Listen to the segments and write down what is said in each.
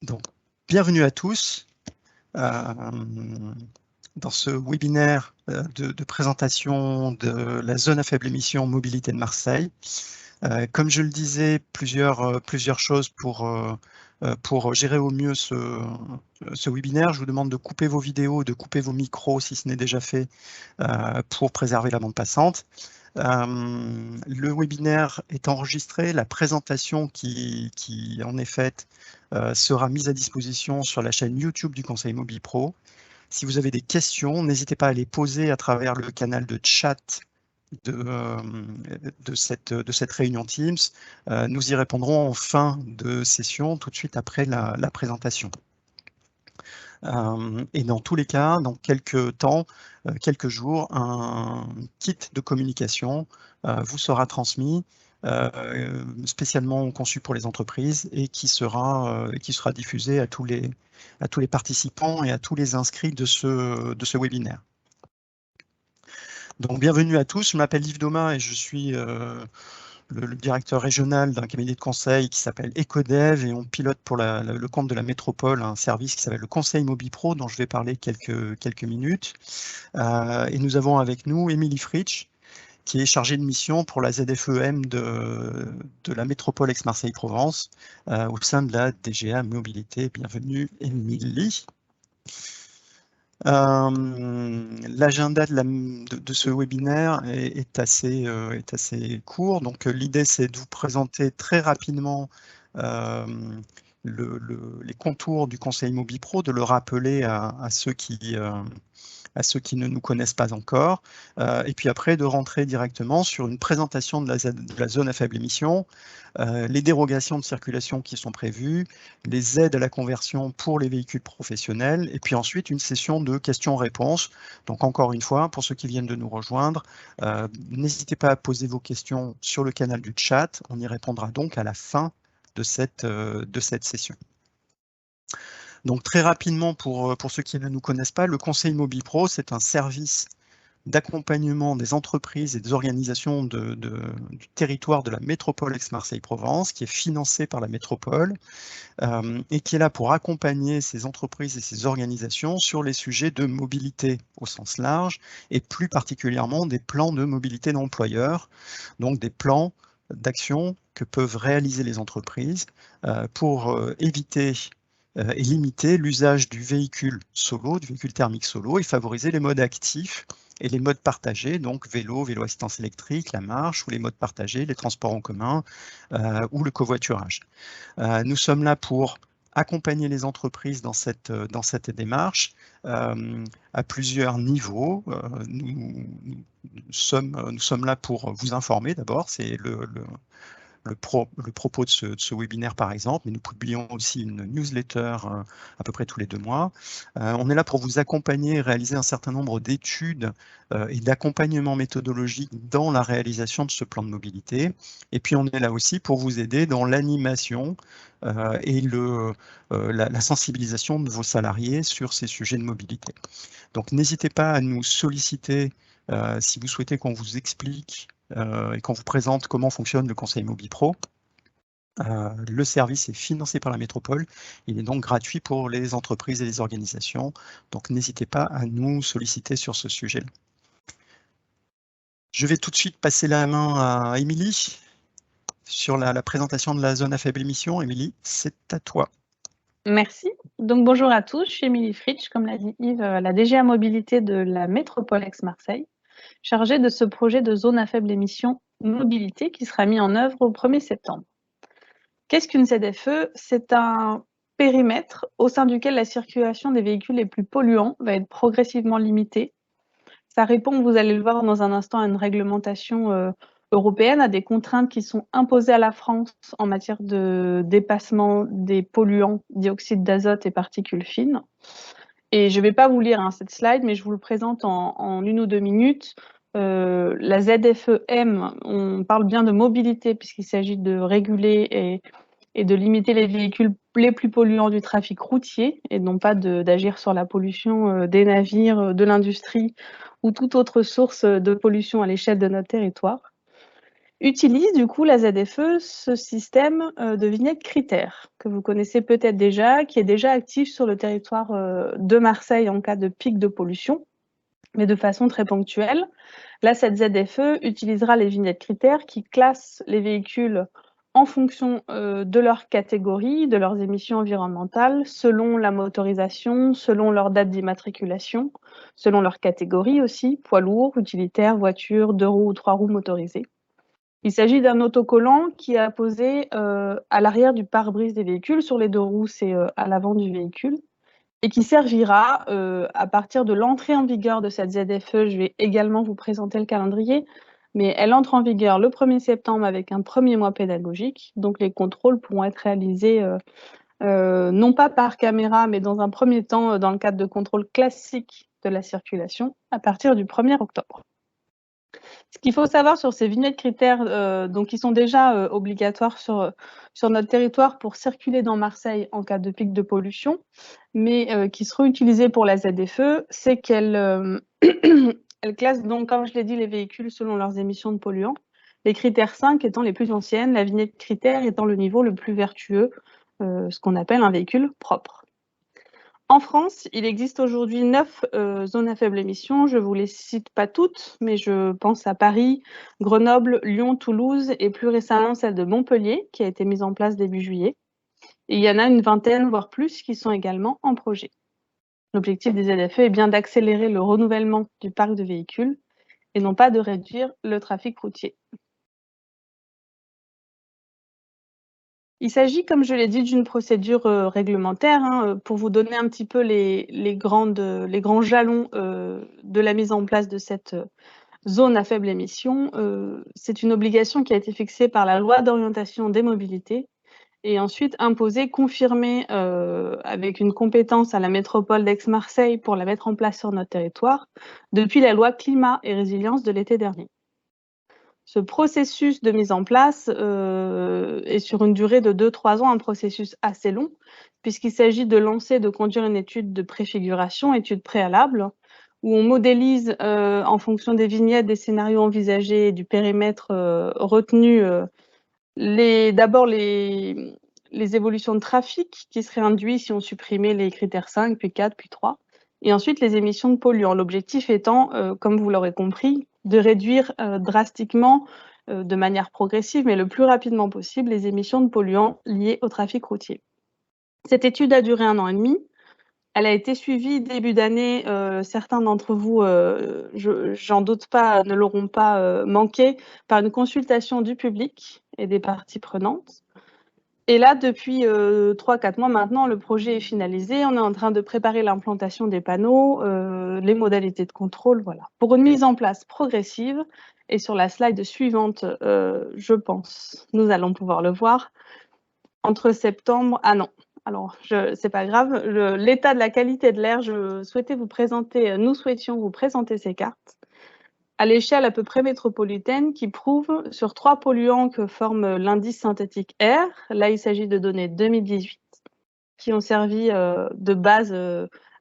Donc, bienvenue à tous dans ce webinaire de présentation de la zone à faible émission mobilité de Marseille. Comme je le disais, plusieurs choses pour gérer au mieux ce webinaire. Je vous demande de couper vos vidéos, de couper vos micros si ce n'est déjà fait pour préserver la bande passante. Le webinaire est enregistré, la présentation qui en est faite sera mise à disposition sur la chaîne YouTube du Conseil MobiPro. Si vous avez des questions, n'hésitez pas à les poser à travers le canal de chat de cette réunion Teams. Nous y répondrons en fin de session, tout de suite après la présentation. Et dans tous les cas, dans quelques temps, quelques jours, un kit de communication vous sera transmis, spécialement conçu pour les entreprises et qui sera diffusé à tous les participants et à tous les inscrits de ce webinaire. Donc bienvenue à tous, je m'appelle Yves Domin et je suis le directeur régional d'un cabinet de conseil qui s'appelle Ecodev, et on pilote pour le compte de la métropole un service qui s'appelle le Conseil MobiPro, dont je vais parler quelques minutes. Et nous avons avec nous Émilie Fritsch, qui est chargée de mission pour la ZFEM de la métropole Aix-Marseille-Provence au sein de la DGA Mobilité. Bienvenue Émilie. L'agenda de ce webinaire est assez court. Donc l'idée, c'est de vous présenter très rapidement les contours du Conseil MobiPro, de le rappeler à ceux qui ne nous connaissent pas encore, et puis après de rentrer directement sur une présentation de la zone à faible émission, les dérogations de circulation qui sont prévues, les aides à la conversion pour les véhicules professionnels, et puis ensuite une session de questions-réponses. Donc encore une fois, pour ceux qui viennent de nous rejoindre, n'hésitez pas à poser vos questions sur le canal du chat, on y répondra donc à la fin de cette session. Donc très rapidement, pour ceux qui ne nous connaissent pas, le Conseil MobiPro, c'est un service d'accompagnement des entreprises et des organisations du territoire de la métropole Aix-Marseille-Provence, qui est financé par la métropole et qui est là pour accompagner ces entreprises et ces organisations sur les sujets de mobilité au sens large, et plus particulièrement des plans de mobilité d'employeurs, donc des plans d'action que peuvent réaliser les entreprises pour éviter et limiter l'usage du véhicule solo, du véhicule thermique solo, et favoriser les modes actifs et les modes partagés, donc vélo assistance électrique, la marche, ou les modes partagés, les transports en commun ou le covoiturage. Nous sommes là pour accompagner les entreprises dans cette démarche à plusieurs niveaux. Nous sommes là pour vous informer d'abord, c'est le propos de ce webinaire par exemple, mais nous publions aussi une newsletter à peu près tous les 2 mois. On est là pour vous accompagner et réaliser un certain nombre d'études et d'accompagnement méthodologique dans la réalisation de ce plan de mobilité. Et puis on est là aussi pour vous aider dans l'animation et la sensibilisation de vos salariés sur ces sujets de mobilité. Donc n'hésitez pas à nous solliciter si vous souhaitez qu'on vous explique et qu'on vous présente comment fonctionne le Conseil MobiPro. Le service est financé par la métropole, il est donc gratuit pour les entreprises et les organisations, donc n'hésitez pas à nous solliciter sur ce sujet-là. Je vais tout de suite passer la main à Émilie sur la présentation de la zone à faible émission. Émilie, c'est à toi. Merci. Donc bonjour à tous, je suis Émilie Fritsch, comme l'a dit Yves, la DGA Mobilité de la métropole Aix-Marseille, chargée de ce projet de zone à faible émission mobilité qui sera mis en œuvre au 1er septembre. Qu'est-ce qu'une ZFE? C'est un périmètre au sein duquel la circulation des véhicules les plus polluants va être progressivement limitée. Ça répond, vous allez le voir dans un instant, à une réglementation européenne, à des contraintes qui sont imposées à la France en matière de dépassement des polluants, dioxyde d'azote et particules fines. Et je ne vais pas vous lire cette slide, mais je vous le présente en 1 ou 2 minutes. La ZFEM, on parle bien de mobilité puisqu'il s'agit de réguler et de limiter les véhicules les plus polluants du trafic routier et non pas d'agir sur la pollution des navires, de l'industrie ou toute autre source de pollution à l'échelle de notre territoire. utilise du coup la ZFE ce système de vignette critères que vous connaissez peut-être déjà, qui est déjà actif sur le territoire de Marseille en cas de pic de pollution, mais de façon très ponctuelle. Là, cette ZFE utilisera les vignettes critères qui classent les véhicules en fonction de leur catégorie, de leurs émissions environnementales, selon la motorisation, selon leur date d'immatriculation, selon leur catégorie aussi, poids lourd, utilitaire, voiture, 2 roues ou 3 roues motorisées. Il s'agit d'un autocollant qui est apposé à l'arrière du pare-brise des véhicules. Sur les 2 roues, c'est à l'avant du véhicule. Et qui servira à partir de l'entrée en vigueur de cette ZFE. Je vais également vous présenter le calendrier, mais elle entre en vigueur le 1er septembre avec un premier mois pédagogique. Donc les contrôles pourront être réalisés non pas par caméra, mais dans un premier temps dans le cadre de contrôles classiques de la circulation à partir du 1er octobre. Ce qu'il faut savoir sur ces vignettes critères, donc qui sont déjà obligatoires sur notre territoire pour circuler dans Marseille en cas de pic de pollution, mais qui seront utilisées pour la ZFE, c'est qu'elle elle classe donc, comme je l'ai dit, les véhicules selon leurs émissions de polluants. Les critères 5 étant les plus anciennes, la vignette critère étant le niveau le plus vertueux, ce qu'on appelle un véhicule propre. En France, il existe aujourd'hui 9 zones à faible émission. Je ne vous les cite pas toutes, mais je pense à Paris, Grenoble, Lyon, Toulouse et plus récemment celle de Montpellier qui a été mise en place début juillet. Et il y en a une vingtaine, voire plus, qui sont également en projet. L'objectif des ZFE est bien d'accélérer le renouvellement du parc de véhicules et non pas de réduire le trafic routier. Il s'agit, comme je l'ai dit, d'une procédure réglementaire pour vous donner un petit peu les grands jalons de la mise en place de cette zone à faible émission. C'est une obligation qui a été fixée par la loi d'orientation des mobilités et ensuite imposée, confirmée avec une compétence à la métropole d'Aix-Marseille pour la mettre en place sur notre territoire depuis la loi climat et résilience de l'été dernier. Ce processus de mise en place est sur une durée de 2-3 ans, un processus assez long, puisqu'il s'agit de lancer, de conduire une étude de préfiguration, étude préalable, où on modélise en fonction des vignettes, des scénarios envisagés et du périmètre retenu, d'abord les évolutions de trafic qui seraient induites si on supprimait les critères 5, puis 4, puis 3, et ensuite les émissions de polluants. L'objectif étant, comme vous l'aurez compris, de réduire drastiquement, de manière progressive, mais le plus rapidement possible, les émissions de polluants liées au trafic routier. Cette étude a duré 1 an et demi. Elle a été suivie début d'année, certains d'entre vous, j'en doute pas, ne l'auront pas manqué, par une consultation du public et des parties prenantes. Et là, depuis 3-4 mois maintenant, le projet est finalisé. On est en train de préparer l'implantation des panneaux, les modalités de contrôle, voilà. Pour une mise en place progressive, et sur la slide suivante, je pense, nous allons pouvoir le voir, entre septembre... Ah non, alors c'est pas grave. L'état de la qualité de l'air, nous souhaitions vous présenter ces cartes à l'échelle à peu près métropolitaine qui prouve sur 3 polluants que forme l'indice synthétique air. Là, il s'agit de données 2018 qui ont servi de base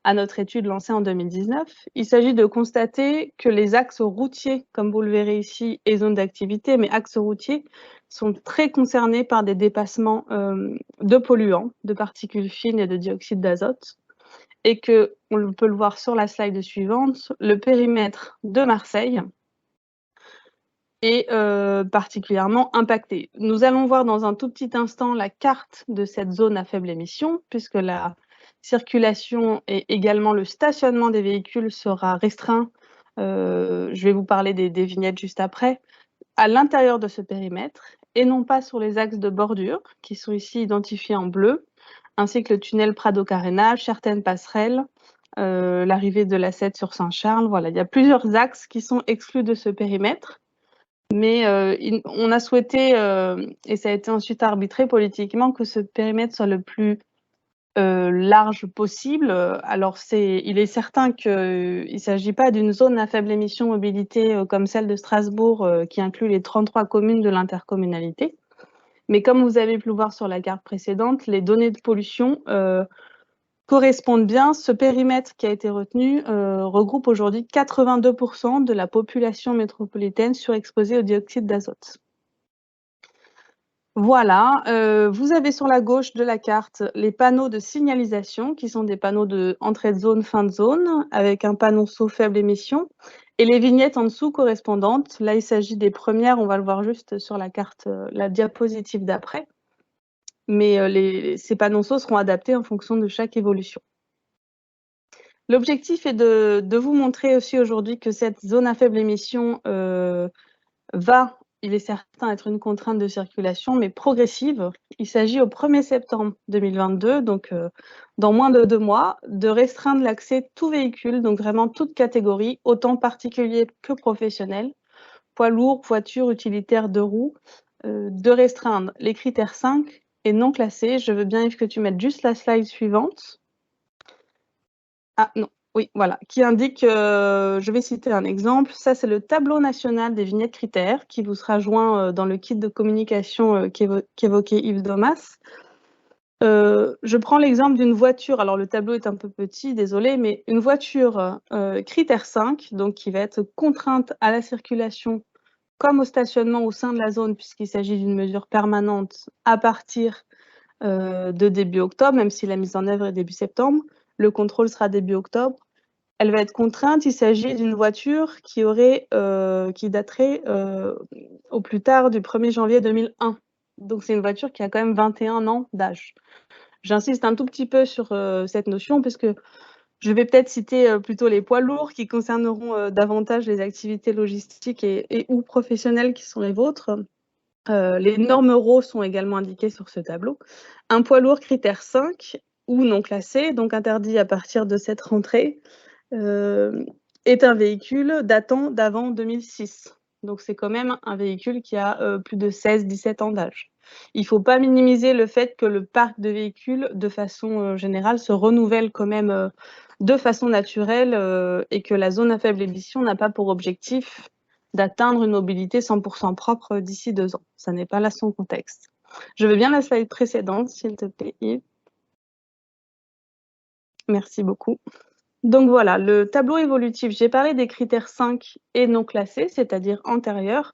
à notre étude lancée en 2019. Il s'agit de constater que les axes routiers, comme vous le verrez ici, et zones d'activité, mais axes routiers, sont très concernés par des dépassements de polluants, de particules fines et de dioxyde d'azote. Et que, on peut le voir sur la slide suivante, le périmètre de Marseille est particulièrement impacté. Nous allons voir dans un tout petit instant la carte de cette zone à faible émission, puisque la circulation et également le stationnement des véhicules sera restreint. Je vais vous parler des vignettes juste après, à l'intérieur de ce périmètre, et non pas sur les axes de bordure, qui sont ici identifiés en bleu, ainsi que le tunnel Prado-Carénage, certaines passerelles, l'arrivée de la 7 sur Saint-Charles. Voilà, il y a plusieurs axes qui sont exclus de ce périmètre, mais on a souhaité, et ça a été ensuite arbitré politiquement, que ce périmètre soit le plus large possible. Alors il est certain qu'il ne s'agit pas d'une zone à faible émission mobilité comme celle de Strasbourg, qui inclut les 33 communes de l'intercommunalité. Mais comme vous avez pu le voir sur la carte précédente, les données de pollution correspondent bien. Ce périmètre qui a été retenu regroupe aujourd'hui 82% de la population métropolitaine surexposée au dioxyde d'azote. Voilà, vous avez sur la gauche de la carte les panneaux de signalisation qui sont des panneaux de entrée de zone, fin de zone, avec un panonceau faible émission et les vignettes en dessous correspondantes. Là, il s'agit des premières, on va le voir juste sur la carte, la diapositive d'après. Mais ces panonceaux seront adaptés en fonction de chaque évolution. L'objectif est de vous montrer aussi aujourd'hui que cette zone à faible émission il est certain, être une contrainte de circulation, mais progressive. Il s'agit au 1er septembre 2022, donc dans moins de 2 mois, de restreindre l'accès de tout véhicule, donc vraiment toute catégorie, autant particulier que professionnel, poids lourd, voiture, utilitaire, 2 roues, de restreindre les critères 5 et non classés. Je veux bien, Yves, que tu mettes juste la slide suivante. Ah non, oui, voilà, qui indique, je vais citer un exemple, ça c'est le tableau national des vignettes critères qui vous sera joint dans le kit de communication qu'évoquait Yves Domas. Je prends l'exemple d'une voiture, alors le tableau est un peu petit, désolé, mais une voiture critère 5, donc qui va être contrainte à la circulation comme au stationnement au sein de la zone, puisqu'il s'agit d'une mesure permanente à partir de début octobre, même si la mise en œuvre est début septembre. Le contrôle sera début octobre. Elle va être contrainte. Il s'agit d'une voiture qui daterait au plus tard du 1er janvier 2001. Donc c'est une voiture qui a quand même 21 ans d'âge. J'insiste un tout petit peu sur cette notion parce que je vais peut-être citer plutôt les poids lourds qui concerneront davantage les activités logistiques et ou professionnelles qui sont les vôtres. Les normes Euro sont également indiquées sur ce tableau. Un poids lourd critère 5 ou non classé, donc interdit à partir de cette rentrée, est un véhicule datant d'avant 2006. Donc c'est quand même un véhicule qui a plus de 16-17 ans d'âge. Il ne faut pas minimiser le fait que le parc de véhicules, de façon générale, se renouvelle quand même de façon naturelle et que la zone à faible émission n'a pas pour objectif d'atteindre une mobilité 100% propre d'ici 2 ans. Ça n'est pas là son contexte. Je veux bien la slide précédente, s'il te plaît, Yves. Merci beaucoup. Donc voilà, le tableau évolutif, j'ai parlé des critères 5 et non classés, c'est-à-dire antérieurs.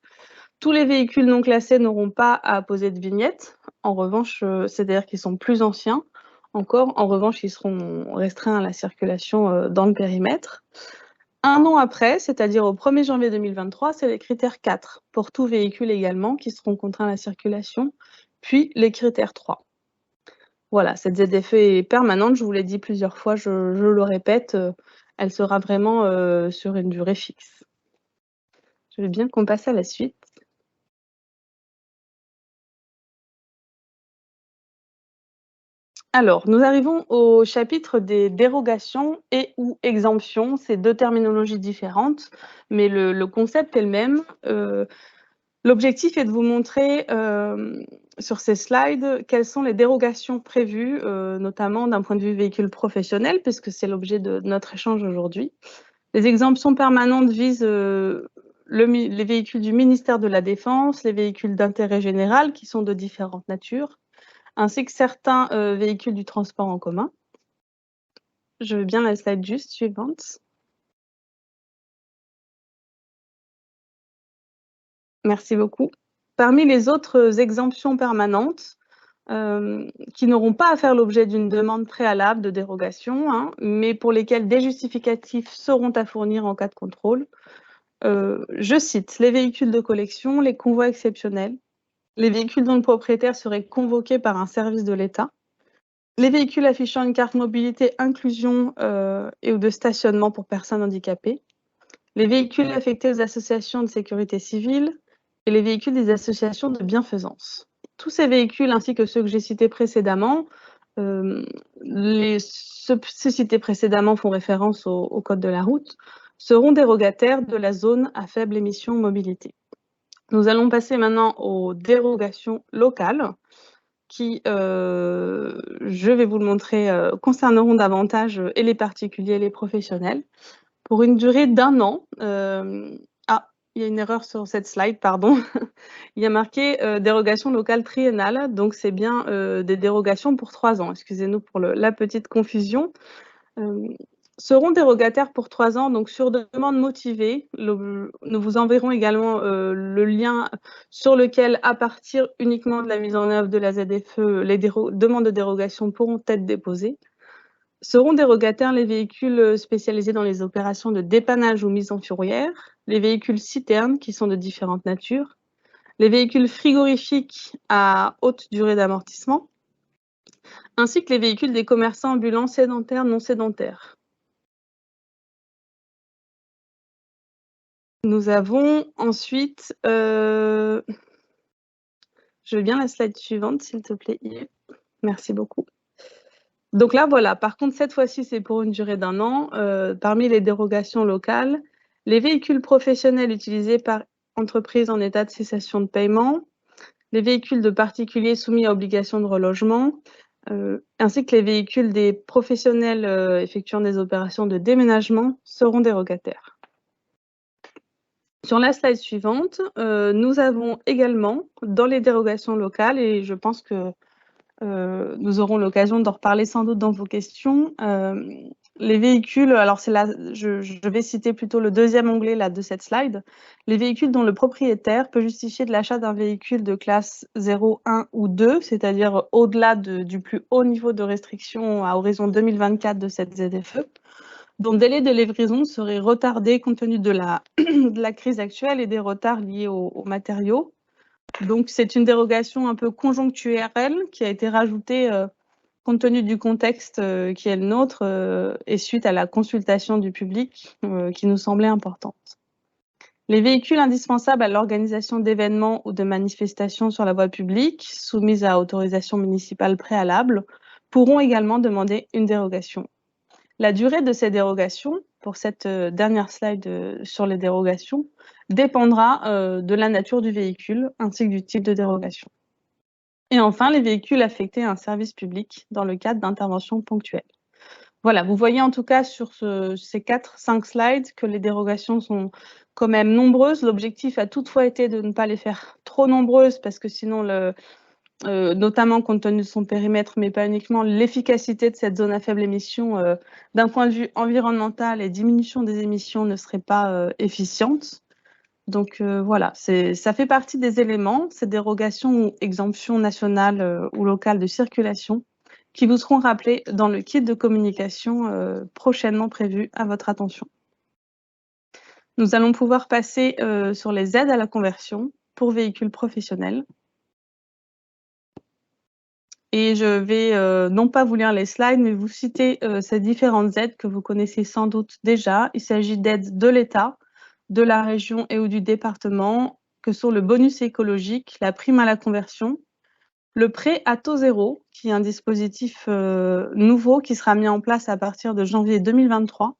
Tous les véhicules non classés n'auront pas à poser de vignette. En revanche, c'est-à-dire qu'ils sont plus anciens encore. En revanche, ils seront restreints à la circulation dans le périmètre. Un an après, c'est-à-dire au 1er janvier 2023, c'est les critères 4 pour tout véhicule également qui seront contraints à la circulation, puis les critères 3. Voilà, cette ZFE est permanente, je vous l'ai dit plusieurs fois, je le répète, elle sera vraiment sur une durée fixe. Je veux bien qu'on passe à la suite. Alors, nous arrivons au chapitre des dérogations et ou exemptions. C'est 2 terminologies différentes, mais le concept est le même. L'objectif est de vous montrer sur ces slides quelles sont les dérogations prévues, notamment d'un point de vue véhicule professionnel, puisque c'est l'objet de notre échange aujourd'hui. Les exemptions permanentes visent les véhicules du ministère de la Défense, les véhicules d'intérêt général qui sont de différentes natures, ainsi que certains véhicules du transport en commun. Je veux bien la slide juste suivante. Merci beaucoup. Parmi les autres exemptions permanentes, qui n'auront pas à faire l'objet d'une demande préalable de dérogation, hein, mais pour lesquelles des justificatifs seront à fournir en cas de contrôle. Je cite les véhicules de collection, les convois exceptionnels, les véhicules dont le propriétaire serait convoqué par un service de l'État, les véhicules affichant une carte mobilité inclusion et ou de stationnement pour personnes handicapées, les véhicules affectés aux associations de sécurité civile et les véhicules des associations de bienfaisance. Tous ces véhicules, ainsi que ceux que j'ai cités précédemment, ceux cités précédemment font référence au code de la route, seront dérogataires de la zone à faible émission mobilité. Nous allons passer maintenant aux dérogations locales qui, je vais vous le montrer, concerneront davantage et les particuliers et les professionnels pour une durée d'1 an. Il y a une erreur sur cette slide, pardon. Il y a marqué dérogation locale triennale, donc c'est bien des dérogations pour 3 ans. Excusez-nous pour la petite confusion. seront dérogataires pour 3 ans, donc sur demande motivée. Nous vous enverrons également le lien sur lequel, à partir uniquement de la mise en œuvre de la ZFE, les demandes de dérogation pourront être déposées. Seront dérogataires les véhicules spécialisés dans les opérations de dépannage ou mise en fourrière, les véhicules citernes qui sont de différentes natures, les véhicules frigorifiques à haute durée d'amortissement, ainsi que les véhicules des commerçants ambulants sédentaires, non sédentaires. Nous avons ensuite, je veux bien la slide suivante, s'il te plaît, Yves. Merci beaucoup. Donc là, voilà, par contre, cette fois-ci, c'est pour une durée d'1 an. Parmi les dérogations locales, les véhicules professionnels utilisés par entreprises en état de cessation de paiement, les véhicules de particuliers soumis à obligation de relogement, ainsi que les véhicules des professionnels effectuant des opérations de déménagement seront dérogataires. Sur la slide suivante, nous avons également, dans les dérogations locales, et je pense que nous aurons l'occasion d'en reparler sans doute dans vos questions, les véhicules, alors c'est là, je vais citer plutôt le deuxième onglet là, de cette slide, les véhicules dont le propriétaire peut justifier de l'achat d'un véhicule de classe 0, 1 ou 2, c'est-à-dire au-delà du plus haut niveau de restriction à horizon 2024 de cette ZFE, dont le délai de livraison serait retardé compte tenu de la crise actuelle et des retards liés aux matériaux. Donc, c'est une dérogation un peu conjoncturelle qui a été rajoutée compte tenu du contexte qui est le nôtre et suite à la consultation du public qui nous semblait importante. Les véhicules indispensables à l'organisation d'événements ou de manifestations sur la voie publique, soumises à autorisation municipale préalable, pourront également demander une dérogation. La durée de ces dérogations, pour cette dernière slide sur les dérogations, dépendra de la nature du véhicule ainsi que du type de dérogation. Et enfin, les véhicules affectés à un service public dans le cadre d'interventions ponctuelles. Voilà, vous voyez en tout cas sur ces 4-5 slides que les dérogations sont quand même nombreuses. L'objectif a toutefois été de ne pas les faire trop nombreuses parce que sinon notamment compte tenu de son périmètre, mais pas uniquement, l'efficacité de cette zone à faible émission d'un point de vue environnemental et diminution des émissions ne serait pas efficiente. Donc voilà, ça fait partie des éléments, ces dérogations ou exemptions nationales ou locales de circulation qui vous seront rappelés dans le kit de communication prochainement prévu à votre attention. Nous allons pouvoir passer sur les aides à la conversion pour véhicules professionnels. Et je vais non pas vous lire les slides, mais vous citer ces différentes aides que vous connaissez sans doute déjà. Il s'agit d'aides de l'État, de la région et ou du département, que sont le bonus écologique, la prime à la conversion, le prêt à taux zéro, qui est un dispositif nouveau qui sera mis en place à partir de janvier 2023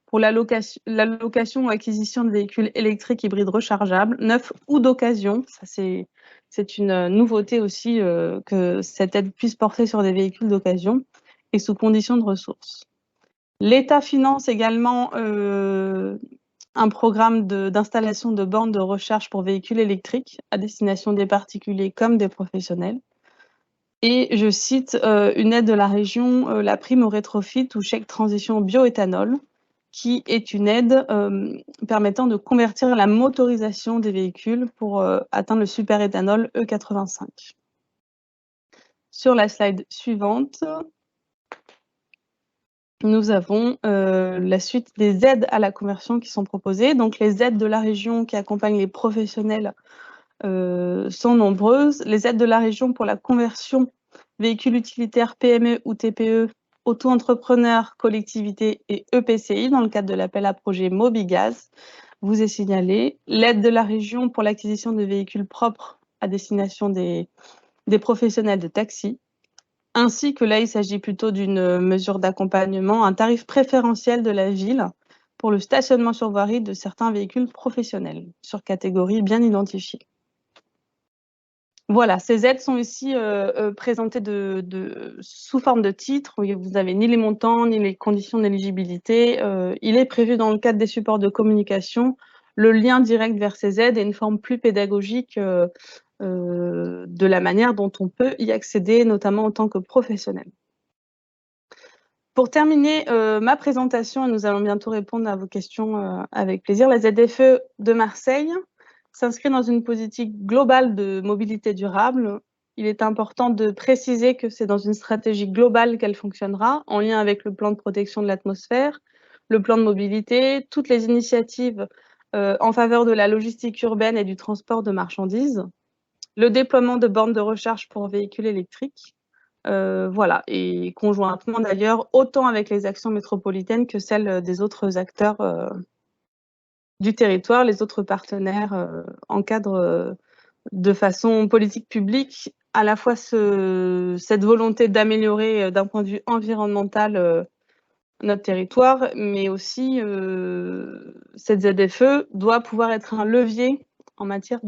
pour la location ou acquisition de véhicules électriques hybrides rechargeables, neufs ou d'occasion. Ça, c'est une nouveauté aussi que cette aide puisse porter sur des véhicules d'occasion et sous conditions de ressources. L'État finance également un programme d'installation de bornes de recharge pour véhicules électriques à destination des particuliers comme des professionnels. Et je cite une aide de la région, la prime au rétrofit ou chèque transition bioéthanol, qui est une aide permettant de convertir la motorisation des véhicules pour atteindre le superéthanol E85. Sur la slide suivante, nous avons la suite des aides à la conversion qui sont proposées. Donc les aides de la région qui accompagnent les professionnels sont nombreuses. Les aides de la région pour la conversion véhicules utilitaires PME ou TPE, auto-entrepreneurs, collectivités et EPCI dans le cadre de l'appel à projet Mobigaz vous est signalé. L'aide de la région pour l'acquisition de véhicules propres à destination des professionnels de taxi, ainsi que là, il s'agit plutôt d'une mesure d'accompagnement, un tarif préférentiel de la ville pour le stationnement sur voirie de certains véhicules professionnels, sur catégorie bien identifiée. Voilà, ces aides sont ici présentées sous forme de titres, où vous n'avez ni les montants, ni les conditions d'éligibilité. Il est prévu dans le cadre des supports de communication le lien direct vers ces aides et une forme plus pédagogique de la manière dont on peut y accéder, notamment en tant que professionnel. Pour terminer ma présentation, et nous allons bientôt répondre à vos questions avec plaisir, la ZFE de Marseille s'inscrit dans une politique globale de mobilité durable. Il est important de préciser que c'est dans une stratégie globale qu'elle fonctionnera, en lien avec le plan de protection de l'atmosphère, le plan de mobilité, toutes les initiatives en faveur de la logistique urbaine et du transport de marchandises, le déploiement de bornes de recharge pour véhicules électriques, voilà, et conjointement d'ailleurs, autant avec les actions métropolitaines que celles des autres acteurs du territoire, les autres partenaires encadrent de façon politique publique à la fois cette volonté d'améliorer d'un point de vue environnemental notre territoire, mais aussi cette ZFE doit pouvoir être un levier en matière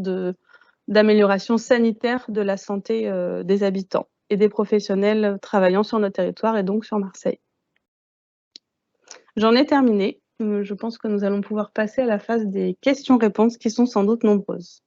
d'amélioration sanitaire de la santé des habitants et des professionnels travaillant sur notre territoire et donc sur Marseille. J'en ai terminé. Je pense que nous allons pouvoir passer à la phase des questions-réponses qui sont sans doute nombreuses.